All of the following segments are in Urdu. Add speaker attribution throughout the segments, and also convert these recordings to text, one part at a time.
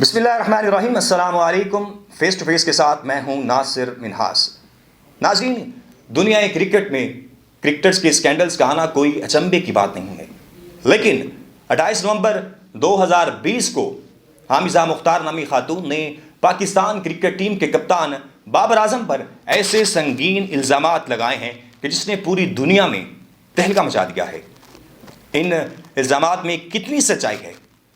Speaker 1: بسم اللہ الرحمن الرحیم. السلام علیکم. فیس ٹو فیس کے ساتھ میں ہوں ناصر منہاس. ناظرین، دنیا کرکٹ میں کرکٹرز کے اسکینڈلز کا آنا کوئی اچنبے کی بات نہیں ہے، لیکن 28 نومبر 2020 کو حامزہ مختار نامی خاتون نے پاکستان کرکٹ ٹیم کے کپتان بابر اعظم پر ایسے سنگین الزامات لگائے ہیں کہ جس نے پوری دنیا میں تہلکہ مچا دیا ہے. ان الزامات میں کتنی سچائی ہے،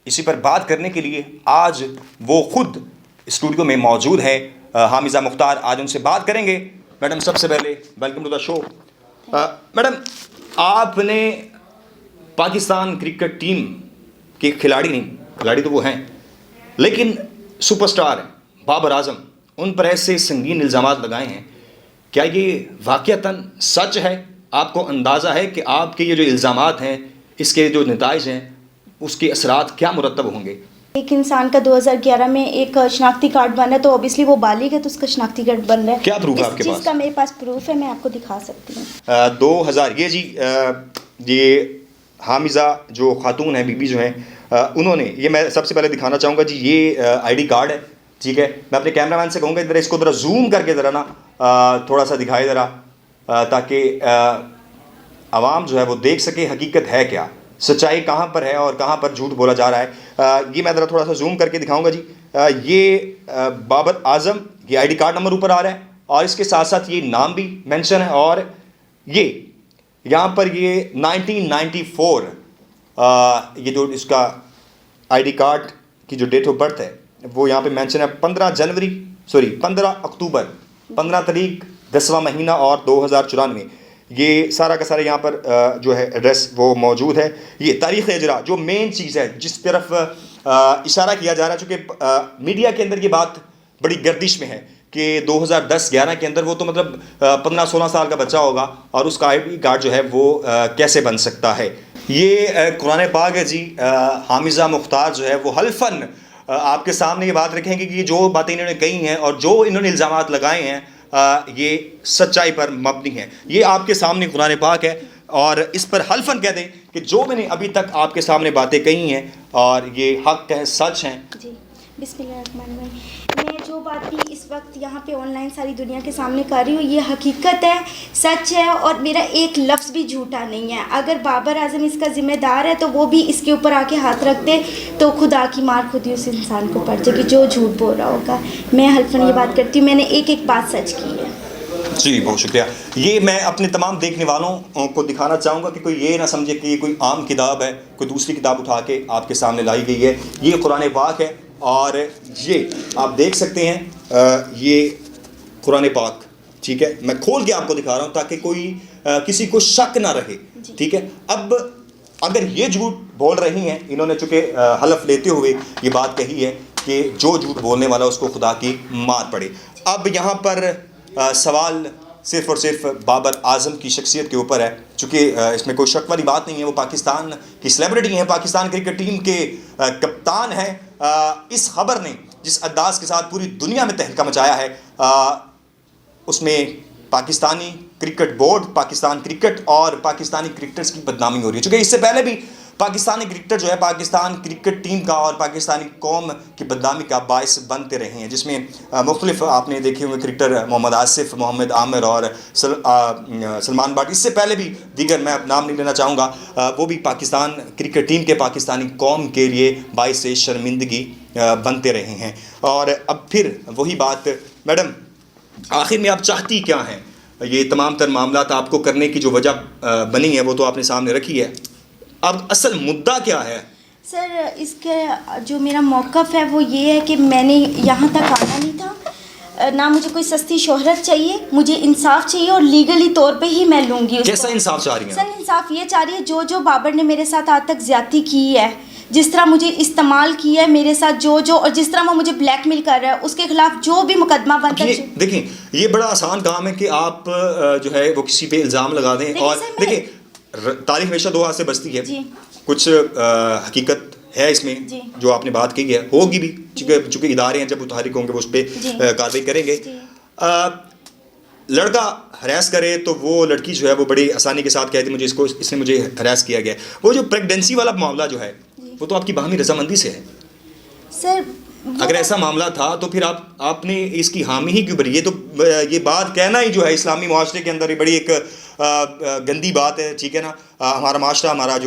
Speaker 1: اسی پر بات کرنے کے لیے آج وہ خود اسٹوڈیو میں موجود ہے. حامزہ مختار، آج ان سے بات کریں گے. میڈم، سب سے پہلے welcome to the show. Madam, آپ نے پاکستان کرکٹ ٹیم کے کھلاڑی نہیں، کھلاڑی تو وہ ہیں لیکن سپر سٹار ہیں بابر اعظم، ان پر ایسے سنگین الزامات لگائے ہیں. کیا یہ واقعتاً سچ ہے؟ آپ کو اندازہ ہے کہ آپ کے یہ جو الزامات ہیں، اس کے جو نتائج ہیں، اس کے اثرات کیا مرتب ہوں گے؟
Speaker 2: ایک انسان کا 2011 میں ایک شناختی کارڈ بنا ہے، تو اوبیسلی وہ بالغ ہے تو اس کا شناختی کارڈ بن رہا ہے.
Speaker 1: کیا پروف ہے آپ کے پاس؟
Speaker 2: اس چیز کا میرے پاس پروف ہے، میں آپ کو دکھا سکتی ہوں.
Speaker 1: 2000 یہ حامزہ جو خاتون ہیں، بی بی جو ہیں، انہوں نے یہ، میں سب سے پہلے دکھانا چاہوں گا جی، یہ آئی ڈی کارڈ ہے. ٹھیک ہے، میں اپنے کیمرہ مین سے کہوں گا ذرا اس کو ذرا زوم کر کے ذرا نا تھوڑا سا دکھائے ذرا، تاکہ عوام جو ہے وہ دیکھ سکے حقیقت ہے کیا، سچائی کہاں پر ہے اور کہاں پر جھوٹ بولا جا رہا ہے. یہ میں ذرا تھوڑا سا زوم کر کے دکھاؤں گا جی. یہ بابر اعظم، یہ آئی ڈی کارڈ نمبر اوپر آ رہا ہے اور اس کے ساتھ ساتھ یہ نام بھی مینشن ہے، اور یہ یہاں پر یہ 1994 یہ جو اس کا آئی ڈی کارڈ کی جو ڈیٹ آف برتھ ہے وہ یہاں پہ مینشن ہے 15 اکتوبر 15 تاریخ 10واں مہینہ اور 2094. یہ سارا کا سارا یہاں پر جو ہے ایڈریس وہ موجود ہے. یہ تاریخ اجرا جو مین چیز ہے جس طرف اشارہ کیا جا رہا ہے، چونکہ میڈیا کے اندر یہ بات بڑی گردش میں ہے کہ 2010-11 کے اندر وہ تو مطلب 15-16 سال کا بچہ ہوگا اور اس کا آئی ڈی کارڈ جو ہے وہ کیسے بن سکتا ہے. یہ قرآن پاک ہے جی. حامزہ مختار جو ہے وہ حلفاً آپ کے سامنے یہ بات رکھیں گے کہ یہ جو باتیں انہوں نے کہی ہیں اور جو انہوں نے الزامات لگائے ہیں یہ سچائی پر مبنی ہے. یہ آپ کے سامنے قرآن پاک ہے اور اس پر حلفاً کہہ دیں کہ جو میں نے ابھی تک آپ کے سامنے باتیں کہی ہیں اور یہ حق ہے، سچ ہیں.
Speaker 2: جی، بسم اللہ الرحمن الرحیم. میں جو بات بھی اس وقت یہاں پہ آن لائن ساری دنیا کے سامنے کر رہی ہوں، یہ حقیقت ہے، سچ ہے، اور میرا ایک لفظ بھی جھوٹا نہیں ہے. اگر بابر اعظم اس کا ذمہ دار ہے تو وہ بھی اس کے اوپر آ کے ہاتھ رکھ دے تو خدا کی مار خود ہی اس انسان کو پڑ جائے گی جو جھوٹ بول رہا ہوگا. میں حلفاً یہ بات کرتی ہوں، میں نے ایک ایک بات سچ کی ہے.
Speaker 1: جی، بہت شکریہ. یہ میں اپنے تمام دیکھنے والوں کو دکھانا چاہوں گا کہ کوئی یہ نہ سمجھے کہ یہ کوئی عام کتاب ہے، کوئی دوسری کتاب اٹھا کے آپ کے سامنے لائی گئی ہے. یہ قرآن پاک ہے اور یہ آپ دیکھ سکتے ہیں، یہ قرآن پاک. ٹھیک ہے، میں کھول کے آپ کو دکھا رہا ہوں تاکہ کوئی کسی کو شک نہ رہے. ٹھیک ہے، اب اگر یہ جھوٹ بول رہی ہیں، انہوں نے چونکہ حلف لیتے ہوئے یہ بات کہی ہے کہ جو جھوٹ بولنے والا اس کو خدا کی مار پڑے. اب یہاں پر سوال صرف اور صرف بابر اعظم کی شخصیت کے اوپر ہے، چونکہ اس میں کوئی شک والی بات نہیں ہے. وہ پاکستان کی سیلیبریٹی ہیں، پاکستان کرکٹ ٹیم کے کپتان ہیں. اس خبر نے جس انداز کے ساتھ پوری دنیا میں تہلکہ مچایا ہے، اس میں Pakistani cricket board, Pakistan cricket اور پاکستانی کرکٹرز کی بدنامی ہو رہی ہے. چونکہ اس سے پہلے بھی پاکستانی کرکٹر جو ہے پاکستان کرکٹ ٹیم کا اور پاکستانی قوم کی بدنامی کا باعث بنتے رہے ہیں، جس میں مختلف آپ نے دیکھے ہوئے کرکٹر محمد آصف، محمد عامر اور سلمان بٹ. اس سے پہلے بھی دیگر، میں نام نہیں لینا چاہوں گا، وہ بھی پاکستان کرکٹ ٹیم کے پاکستانی قوم کے لیے باعث شرمندگی بنتے رہے ہیں. اور اب پھر وہی بات، میڈم آخر میں آپ چاہتی کیا ہیں؟ یہ تمام تر معاملات آپ کو کرنے کی جو وجہ بنی ہے وہ تو آپ نے سامنے رکھی ہے، اب اصل مدعا کیا ہے؟
Speaker 2: سر، اس کے جو میرا موقف ہے وہ یہ ہے کہ میں نے یہاں تک آنا نہیں تھا، نہ مجھے کوئی سستی شہرت چاہیے، مجھے انصاف چاہیے اور لیگلی طور پہ ہی میں لوں گی.
Speaker 1: کیسا انصاف چاہ رہی ہیں؟
Speaker 2: سر، انصاف یہ چاہ رہی ہے جو بابر نے میرے ساتھ آج تک زیادتی کی ہے، جس طرح مجھے استعمال کیا ہے میرے ساتھ، اور جس طرح وہ مجھے بلیک میل کر رہا ہے، اس کے خلاف جو بھی مقدمہ بنتا ہے.
Speaker 1: دیکھیں، یہ بڑا آسان کام ہے کہ آپ جو ہے وہ کسی پہ الزام لگا دیں. اور دیکھیں، تاریخ ہمیشہ دو ہاتھ سے بچتی ہے. کچھ حقیقت ہے اس میں جو آپ نے بات کی ہے، ہوگی بھی، چونکہ ادارے ہیں جب متحرک ہوں گے وہ اس پہ کارروائی کریں گے. لڑکا ہراس کرے تو وہ لڑکی جو ہے وہ بڑی آسانی کے ساتھ کہتی مجھے اس نے مجھے ہراس کیا گیا. وہ جو پریگنینسی والا معاملہ جو ہے وہ تو آپ کی باہمی رضامندی سے ہے.
Speaker 2: سر،
Speaker 1: اگر ایسا معاملہ تھا تو پھر آپ نے اس کی حامی ہی کیوں بنی؟ یہ بات کہنا ہی جو ہے اسلامی معاشرے کے اندر بڑی ایک گندی بات ہے، ٹھیک ہے نا. ہمارا معاشرہ، ہمارا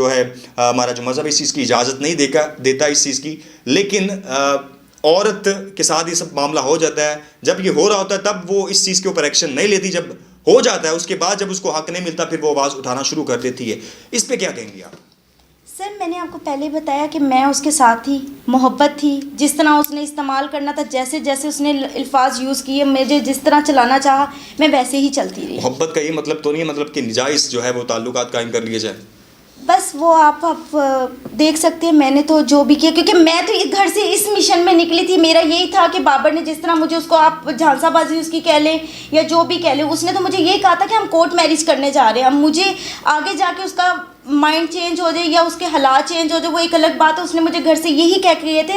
Speaker 1: جو مذہب اس چیز کی اجازت نہیں دیتا اس چیز کی. لیکن عورت کے ساتھ یہ سب معاملہ ہو جاتا ہے، جب یہ ہو رہا ہوتا ہے تب وہ اس چیز کے اوپر ایکشن نہیں لیتی، جب ہو جاتا ہے اس کے بعد جب اس کو حق نہیں ملتا پھر وہ آواز اٹھانا شروع کر دیتی ہے. اس پہ کیا کہیں گے آپ؟
Speaker 2: سر میں نے آپ کو پہلے بتایا کہ میں اس کے ساتھ تھی، محبت تھی، جس طرح اس نے استعمال کرنا تھا، جیسے جیسے اس نے الفاظ یوز کیے، مجھے جس طرح چلانا چاہا میں ویسے ہی چلتی رہی.
Speaker 1: محبت کا یہ مطلب تو نہیں ہے مطلب کہ نجائز جو ہے وہ تعلقات قائم کر لیے جائیں؟
Speaker 2: بس وہ آپ دیکھ سکتے ہیں میں نے تو جو بھی کیا، کیونکہ میں تو گھر سے اس مشن میں نکلی تھی. میرا یہی تھا کہ بابر نے جس طرح مجھے اس کو آپ جھانسا بازی اس کی کہہ لیں یا جو بھی کہہ لیں، اس نے تو مجھے یہی کہا تھا کہ ہم کورٹ میرج کرنے جا رہے ہیں. اب مجھے آگے جا کے اس کا مائنڈ چینج ہو جائے یا اس کے حالات چینج ہو جائے وہ ایک الگ بات ہے. اس نے مجھے گھر سے یہی کہہ کے گئے تھے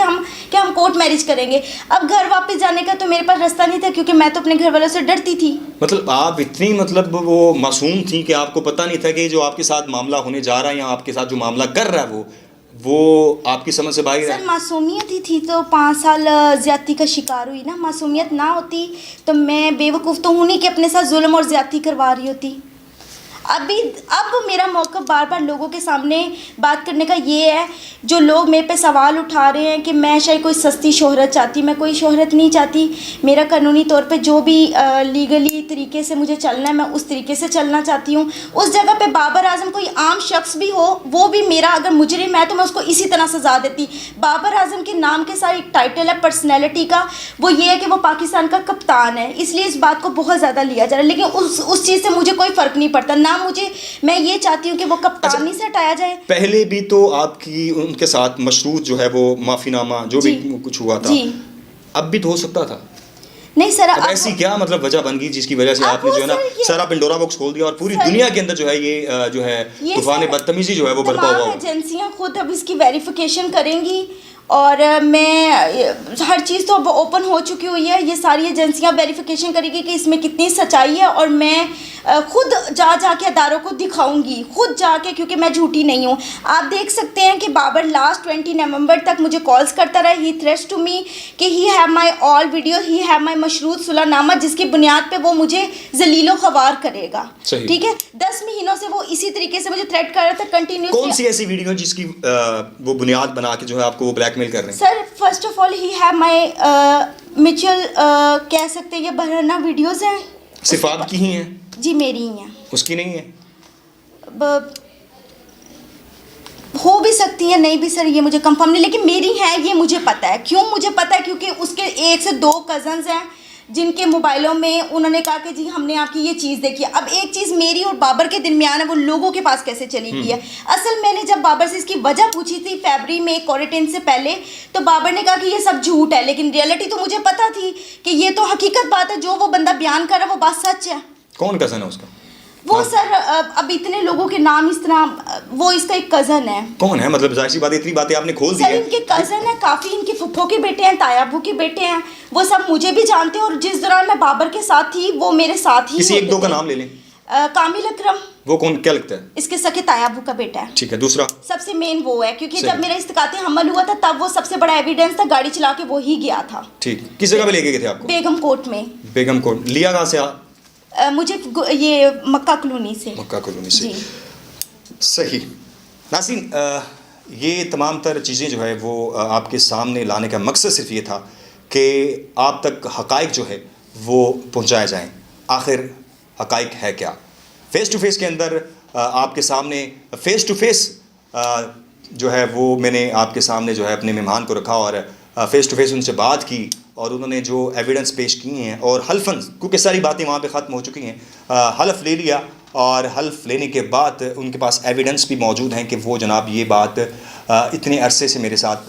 Speaker 2: کہ ہم کورٹ میرج کریں گے. اب گھر واپس جانے کا تو میرے پاس راستہ نہیں تھا، کیونکہ میں تو اپنے گھر والوں سے ڈرتی تھی.
Speaker 1: مطلب آپ اتنی وہ معصوم تھیں کہ آپ کو پتہ نہیں تھا کہ جو آپ کے ساتھ معاملہ ہونے جا رہا ہے یا آپ کے ساتھ جو معاملہ کر رہا ہے وہ آپ کی سمجھ سے باہر ہے؟
Speaker 2: سر معصومیت ہی تھی تو 5 سال زیادتی کا شکار ہوئی نا. معصومیت نہ ہوتی تو میں بے وقوف تو ہوں نہیں کہ اپنے ساتھ ظلم اور زیادتی کروا رہی ہوتی. اب میرا موقع بار بار لوگوں کے سامنے بات کرنے کا یہ ہے، جو لوگ میرے پہ سوال اٹھا رہے ہیں کہ میں شاید کوئی سستی شہرت چاہتی، میں کوئی شہرت نہیں چاہتی. میرا قانونی طور پہ جو بھی لیگلی طریقے سے مجھے چلنا ہے میں اس طریقے سے چلنا چاہتی ہوں. اس جگہ پہ بابر اعظم کوئی عام شخص بھی ہو، وہ بھی میرا اگر مجرم ہے تو میں اس کو اسی طرح سزا دیتی. بابر اعظم کے نام کے ساتھ ایک ٹائٹل ہے پرسنالٹی کا، وہ یہ ہے کہ وہ پاکستان کا کپتان ہے، اس لیے اس بات کو بہت زیادہ لیا جا رہا ہے. لیکن اس چیز سے مجھے کوئی فرق نہیں پڑتا، نہ میں یہ چاہتی ہوں کہ وہ کپتانی سے ہٹایا جائے. پہلے
Speaker 1: بھی تو آپ کی ان کے ساتھ مشروط جو ہے وہ معافی نامہ جو بھی کچھ ہوا تھا، اب بھی تو ہو سکتا تھا.
Speaker 2: نہیں سر،
Speaker 1: اب ایسی کیا مطلب وجہ بن گئی جس کی وجہ سے آپ نے جو ہے نا سارا پنڈورا باکس کھول دیا اور پوری دنیا کے اندر جو ہے یہ جو ہے طوفان بدتمیزی جو ہے وہ برپا ہوا.
Speaker 2: ایجنسیاں خود اب اس کی ویریفیکیشن کریں گی اور میں ہر چیز تو اب اوپن ہو چکی ہوئی ہے. یہ ساری ایجنسیاں ویریفیکیشن کریں گی کہ اس میں کتنی سچائی ہے، اور میں خود جا کے اداروں کو دکھاؤں گی، خود جا کے، کیونکہ میں جھوٹی نہیں ہوں. آپ دیکھ سکتے ہیں کہ بابر لاسٹ 20 نومبر تک مجھے کالز کرتا رہا. ہی تھریٹس ٹو می کہ ہی have my all video, he have مائی مشروط صلح نامہ، جس کی بنیاد پہ وہ مجھے ذلیل و خوار کرے گا. ٹھیک ہے، 10 مہینوں سے وہ اسی طریقے سے مجھے تھریٹ کر رہا تھا کنٹینیوسلی.
Speaker 1: کون سی ایسی ویڈیو جس کی وہ بنیاد بنا کے جو ہے آپ کو وہ بلیک میل کر رہے ہیں؟
Speaker 2: Sir first of all he have my mutual کہہ سکتے ہیں یہ برہنہ ویڈیوز ہیں.
Speaker 1: صرف آپ کی ہی ہیں؟
Speaker 2: جی میری ہی ہیں.
Speaker 1: اس کی نہیں ہے؟
Speaker 2: ہو بھی سکتی ہیں، نہیں بھی سر یہ مجھے کنفرم نہیں، لیکن میری ہیں یہ مجھے پتہ ہے. کیوں مجھے پتہ ہے؟ کیونکہ اس کے 1 سے 2 کزنز ہیں جن کے موبائلوں میں انہوں نے کہا کہ جی ہم نے آپ کی یہ چیز دیکھی ہے. اب ایک چیز میری اور بابر کے درمیان ہے، وہ لوگوں کے پاس کیسے چلی گئی ہے. اصل میں نے جب بابر سے اس کی وجہ پوچھی تھی فیبری میں کوارنٹائن سے پہلے، تو بابر نے کہا کہ یہ سب جھوٹ ہے، لیکن ریئلٹی تو مجھے پتہ تھی کہ یہ تو حقیقت بات ہے، جو وہ بندہ بیان کر رہا ہے وہ بات سچ ہے.
Speaker 1: کون کزن ہے اس کا؟
Speaker 2: وہ سر اب اتنے لوگوں کے نام اس طرح، وہ اس کا ایک کزن ہے.
Speaker 1: کون ہے؟ مطلب ظاہر سی بات اتنی باتیں آپ نے کھول دی
Speaker 2: سر ان کے کزن ہیں کافی، ان کے پھپھو کے بیٹے ہیں، تایا ابو کے بیٹے ہیں، وہ سب مجھے بھی جانتے ہیں. اور جس دوران میں بابر کے ساتھ تھی وہ میرے ساتھ ہی.
Speaker 1: کسی ایک دو کا نام لے لیں.
Speaker 2: کامل اکرم.
Speaker 1: وہ کون کیا لگتا ہے؟
Speaker 2: اس کے سکے تایا ابو کا بیٹا ہے.
Speaker 1: ٹھیک ہے. دوسرا
Speaker 2: سب سے مین وہ ہے، کیونکہ جب میرا استقاط حمل ہوا تھا تب وہ سب سے بڑا ایویڈنس تھا، گاڑی چلا کے وہی گیا تھا.
Speaker 1: ٹھیک. کس جگہ پہ لے کے گئے تھے آپ کو؟
Speaker 2: بیگم کوٹ میں.
Speaker 1: بیگم کوٹ. لیا کہاں سے آپ؟
Speaker 2: مجھے یہ مکہ کالونی سے.
Speaker 1: مکہ کالونی سے. صحیح. ناظرین، یہ تمام تر چیزیں جو ہے وہ آپ کے سامنے لانے کا مقصد صرف یہ تھا کہ آپ تک حقائق جو ہے وہ پہنچائے جائیں. آخر حقائق ہے کیا؟ فیس ٹو فیس کے اندر آپ کے سامنے فیس ٹو فیس جو ہے وہ میں نے آپ کے سامنے جو ہے اپنے مہمان کو رکھا اور فیس ٹو فیس ان سے بات کی، اور انہوں نے جو ایویڈنس پیش کیے ہیں اور حلفاً، کیونکہ ساری باتیں وہاں پہ ختم ہو چکی ہیں، حلف لے لیا، اور حلف لینے کے بعد ان کے پاس ایویڈنس بھی موجود ہیں کہ وہ جناب یہ بات اتنے عرصے سے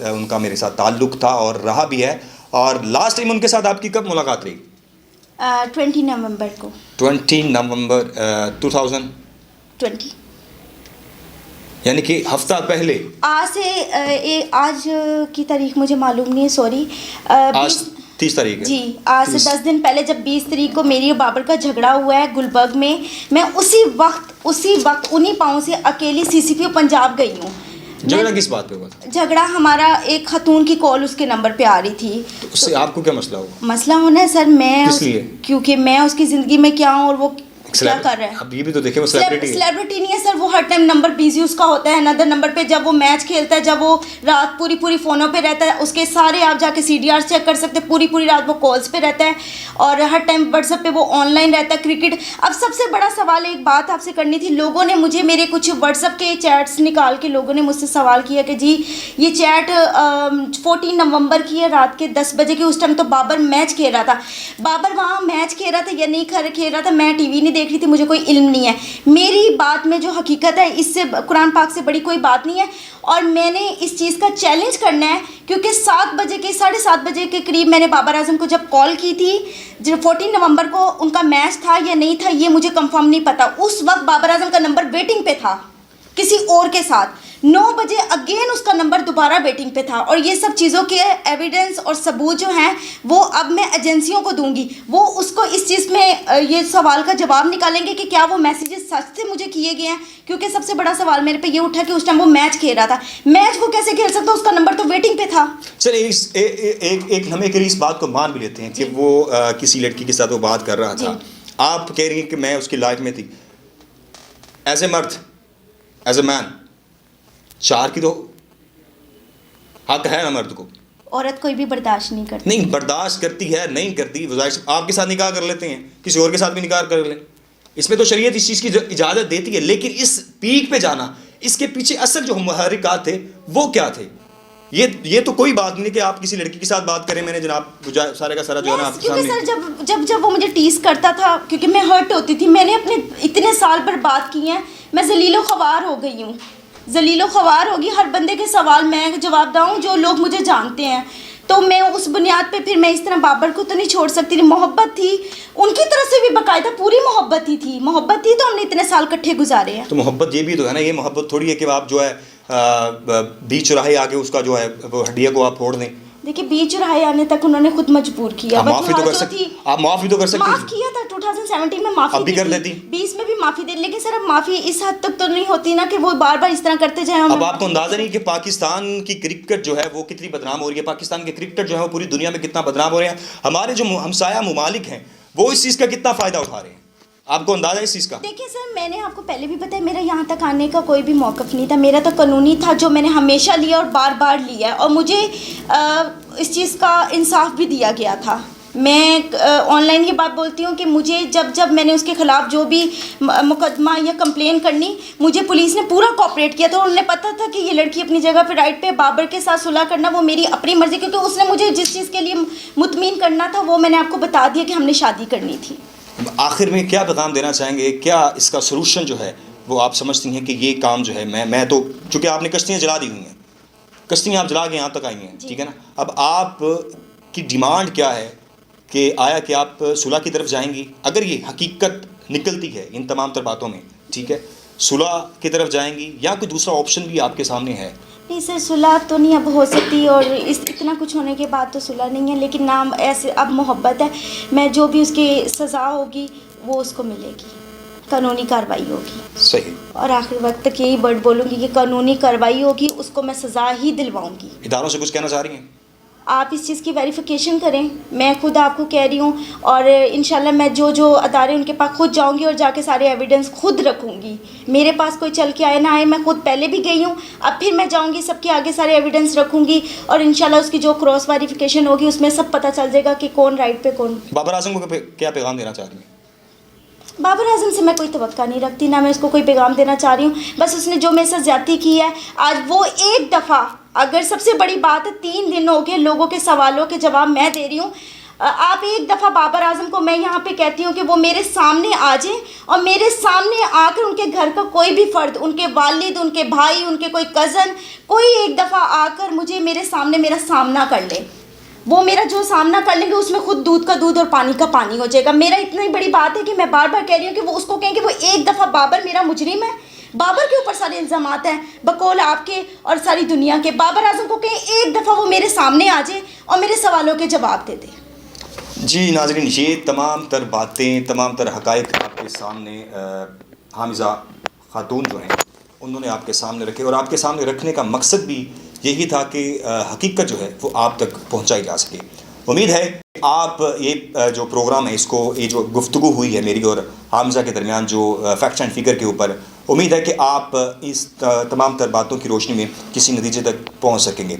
Speaker 1: ان کا میرے ساتھ تعلق تھا اور رہا بھی ہے. اور لاسٹ ٹائم ان کے ساتھ آپ کی کب ملاقات رہی؟
Speaker 2: 20 نومبر کو.
Speaker 1: 20 نومبر 2020، یعنی کہ ہفتہ پہلے.
Speaker 2: آج کی تاریخ مجھے معلوم نہیں ہے، سوری.
Speaker 1: آج 30 تاریخ ہے.
Speaker 2: جی آج سے 10 دن پہلے جب 20 تاریخ کو میری اور بابر کا جھگڑا ہوا ہے گلبرگ میں، میں اسی وقت انہی پاؤں سے اکیلی CCPO پنجاب گئی ہوں.
Speaker 1: جھگڑا کس بات پہ ہوا تھا؟
Speaker 2: جھگڑا ہمارا ایک خاتون کی کال اس کے نمبر پہ آ رہی تھی.
Speaker 1: تو اس سے آپ کو کیا مسئلہ ہوا؟
Speaker 2: مسئلہ ہونا ہے سر, میں
Speaker 1: کس لیے؟
Speaker 2: کیونکہ میں اس کی زندگی میں کیا ہوں اور وہ کیا کر رہا ہے.
Speaker 1: اب یہ بھی تو دیکھیں وہ
Speaker 2: سیلیبریٹی نہیں ہے سر, وہ ہر ٹائم نمبر بیزی اس کا ہوتا ہے اندر نمبر پہ. جب وہ میچ کھیلتا ہے, جب وہ رات پوری فونوں پہ رہتا ہے, اس کے سارے آپ جا کے سی ڈی آر چیک کر سکتے ہیں, پوری رات وہ کالز پہ رہتا ہے اور ہر ٹائم واٹس ایپ پہ وہ آن لائن رہتا ہے. کرکٹ. اب سب سے بڑا سوال ایک بات آپ سے کرنی تھی, لوگوں نے مجھے میرے کچھ واٹس ایپ کے چیٹس نکال کے لوگوں نے مجھ سے سوال کیا کہ جی یہ چیٹ 14 نومبر کی ہے رات کے 10 بجے کی. اس ٹائم تو بابر میچ کھیل رہا تھا. بابر وہاں میچ کھیل رہا تھا یا نہیں کھیل رہا تھا, میں ٹی وی نہیں دیکھ رہی تھی, مجھے کوئی علم نہیں ہے. میری بات میں جو حقیقت ہے اس سے قرآن پاک سے بڑی کوئی بات نہیں ہے. اور میں نے اس چیز کا چیلنج کرنا ہے کیونکہ 7 بجے کے 7:30 بجے کے قریب میں نے بابر اعظم کو جب کال کی تھی, جو 14 نومبر کو ان کا میچ تھا یا نہیں تھا یہ مجھے کنفرم نہیں پتا. اس وقت بابر اعظم کا نمبر ویٹنگ پہ تھا کسی اور کے ساتھ. 9 بجے اگین اس کا نمبر دوبارہ ویٹنگ پہ تھا. اور یہ سب چیزوں کے ایویڈنس اور ثبوت جو ہیں وہ اب میں ایجنسیوں کو دوں گی, وہ اس کو اس چیز میں یہ سوال کا جواب نکالیں گے کہ کیا وہ میسیجز سچ سے مجھے کیے گئے ہیں. کیونکہ سب سے بڑا سوال میرے پہ یہ اٹھا کہ اس ٹائم وہ میچ کھیل رہا تھا. میچ وہ کیسے کھیل سکتا, اس کا نمبر تو ویٹنگ پہ تھا.
Speaker 1: سر ایک ہمیں اس بات کو مان بھی لیتے ہیں کہ وہ کسی لڑکی کے ساتھ وہ بات کر رہا تھا. آپ کہہ رہی ہیں کہ میں اس کی لائف میں تھی. ایز اے مرد, ایز اے مین, 4 کی تو حق ہے نا مرد کو.
Speaker 2: عورت کوئی بھی برداشت نہیں کرتی.
Speaker 1: نہیں برداشت کرتی ہے, نہیں کرتی, آپ کے ساتھ نکاح کر لیتے ہیں, کسی اور کے ساتھ بھی نکاح کر لیں, اس میں تو شریعت اس چیز کی اجازت دیتی ہے. لیکن اس پیک پہ جانا, اس کے پیچھے اصل جو محرکات تھے وہ کیا تھے؟ یہ تو کوئی بات نہیں کہ آپ کسی لڑکی کے ساتھ بات کریں. میں نے جناب سارے کا سارا جو ہے نا آپ کے سامنے,
Speaker 2: سر جب وہ مجھے ٹیز کرتا تھا کیونکہ میں ہرٹ ہوتی تھی, میں نے اپنے اتنے سال پر بات کی ہیں, میں ذلیل و خوار ہو گئی ہوں, ذلیل و خوار ہوگی. ہر بندے کے سوال میں جواب داؤں جو لوگ مجھے جانتے ہیں. تو میں اس بنیاد پہ پھر میں اس طرح بابر کو تو نہیں چھوڑ سکتی. محبت تھی ان کی طرف سے بھی, باقاعدہ پوری محبت ہی تھی. محبت تھی تو ہم نے اتنے سال کٹھے گزارے ہیں.
Speaker 1: تو محبت یہ بھی تو ہے نا, یہ محبت تھوڑی ہے کہ آپ جو ہے بیچ چوراہے آگے اس کا جو ہے وہ ہڈیا کو آپ پھوڑ دیں.
Speaker 2: دیکھیے بیچ چوراہے آنے تک انہوں نے خود مجبور کیا.
Speaker 1: آپ معافی تو کر سکتے, آپ معافی تو کر سکتے,
Speaker 2: معاف کیا تھا 2017 میں, معافی
Speaker 1: اب بھی کر دیتی,
Speaker 2: 20 میں بھی معافی دے. لیکن سر اب معافی اس حد تک تو نہیں ہوتی نا کہ وہ بار بار اس طرح کرتے جائیں.
Speaker 1: اب آپ کو اندازہ نہیں کہ پاکستان کی کرکٹ جو ہے وہ کتنی بدنام ہو رہی ہے, پاکستان کے کرکٹر جو ہے وہ پوری دنیا میں کتنا بدنام ہو رہے ہیں. ہمارے جو ہمسایہ ممالک ہیں وہ اس چیز کا کتنا فائدہ اٹھا رہے ہیں. آپ کو اندازہ ہے اس چیز کا؟
Speaker 2: دیکھیں سر, میں نے آپ کو پہلے بھی بتایا میرا یہاں تک آنے کا کوئی بھی موقف نہیں تھا. میرا تو قانونی تھا جو میں نے ہمیشہ لیا اور بار بار لیا ہے, اور مجھے اس چیز کا انصاف بھی دیا گیا تھا. میں آن لائن یہ بات بولتی ہوں کہ مجھے جب میں نے اس کے خلاف جو بھی مقدمہ یا کمپلین کرنی, مجھے پولیس نے پورا کوآپریٹ کیا تھا. انہوں نے پتہ تھا کہ یہ لڑکی اپنی جگہ پہ رائٹ پہ. بابر کے ساتھ صلح کرنا وہ میری اپنی مرضی, کیونکہ اس نے مجھے جس چیز کے لیے مطمئن کرنا تھا وہ میں نے آپ کو بتا دیا کہ ہم نے شادی کرنی تھی.
Speaker 1: آخر میں کیا پیغام دینا چاہیں گے, کیا اس کا سلوشن جو ہے وہ آپ سمجھتی ہیں کہ یہ کام جو ہے, میں تو چونکہ آپ نے کشتیاں جلا دی ہوئی ہیں, کشتیاں آپ جلا کے یہاں تک آئی ہیں, ٹھیک ہے نا, اب آپ کی ڈیمانڈ کیا ہے کہ آیا کہ آپ صلح کی طرف جائیں گی؟ اگر یہ حقیقت نکلتی ہے ان تمام تر باتوں میں, ٹھیک ہے, صلح کی طرف جائیں گی یا کوئی دوسرا آپشن بھی آپ کے سامنے ہے؟
Speaker 2: نہیں سر, صلح تو نہیں اب ہو سکتی, اور اتنا کچھ ہونے کے بعد تو صلح نہیں ہے. لیکن نام ایسے اب محبت ہے, میں جو بھی اس کی سزا ہوگی وہ اس کو ملے گی, قانونی کارروائی ہوگی.
Speaker 1: صحیح.
Speaker 2: اور آخر وقت تک یہی ورڈ بولوں گی کہ قانونی کارروائی ہوگی, اس کو میں سزا ہی دلواؤں گی.
Speaker 1: اداروں سے کچھ کہنا چاہ رہی ہیں؟
Speaker 2: آپ اس چیز کی ویریفیکیشن کریں, میں خود آپ کو کہہ رہی ہوں, اور انشاءاللہ میں جو ادارے ان کے پاس خود جاؤں گی اور جا کے سارے ایویڈنس خود رکھوں گی. میرے پاس کوئی چل کے آئے نہ آئے, میں خود پہلے بھی گئی ہوں, اب پھر میں جاؤں گی, سب کے آگے سارے ایویڈنس رکھوں گی, اور انشاءاللہ اس کی جو کراس ویریفیکیشن ہوگی اس میں سب پتہ چل جائے گا کہ کون رائٹ پہ کون.
Speaker 1: بابر اعظم کو کیا پیغام دینا چاہ رہی ہیں؟
Speaker 2: بابر اعظم سے میں کوئی توقع نہیں رکھتی, نہ میں اس کو کوئی پیغام دینا چاہ رہی ہوں. بس اس نے جو میرے ساتھ زیادتی کی ہے, آج وہ ایک دفعہ, اگر سب سے بڑی بات ہے 3 دن ہو گئے لوگوں کے سوالوں کے جواب میں دے رہی ہوں, آپ ایک دفعہ بابر اعظم کو میں یہاں پہ کہتی ہوں کہ وہ میرے سامنے آ جائیں, اور میرے سامنے آ کر ان کے گھر کا کوئی بھی فرد, ان کے والد, ان کے بھائی, ان کے کوئی کزن, کوئی ایک دفعہ آ کر مجھے میرے سامنے میرا سامنا کر لے. وہ میرا جو سامنا کر لیں گے اس میں خود دودھ کا دودھ اور پانی کا پانی ہو جائے گا. میرا اتنی بڑی بات ہے کہ میں بار بار کہہ رہی ہوں کہ وہ اس کو کہیں کہ وہ ایک دفعہ بابر میرا مجرم ہے, بابر کے اوپر سارے الزامات ہیں بقول آپ کے اور ساری دنیا کے. بابر اعظم کو کہیں ایک دفعہ وہ میرے سامنے آ جائے اور میرے سوالوں کے جواب دے دے.
Speaker 1: جی ناظرین, یہ تمام تر باتیں, تمام تر حقائق آپ کے سامنے حامزہ خاتون جو ہیں انہوں نے آپ کے سامنے رکھے، اور آپ کے سامنے رکھنے کا مقصد بھی یہی تھا کہ حقیقت جو ہے وہ آپ تک پہنچائی جا سکے۔ امید ہے کہ آپ یہ جو پروگرام ہے اس کو، یہ جو گفتگو ہوئی ہے میری اور حامزہ کے درمیان جو فیکٹس اینڈ فگر کے اوپر، امید ہے کہ آپ اس تمام تر باتوں کی روشنی میں کسی نتیجے تک پہنچ سکیں گے۔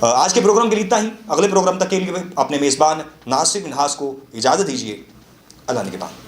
Speaker 1: آج کے پروگرام کے لیے اتنا ہی۔ اگلے پروگرام تک کے لیے اپنے میزبان ناصر منہاس کو اجازت دیجیے۔ اللہ نگہبان۔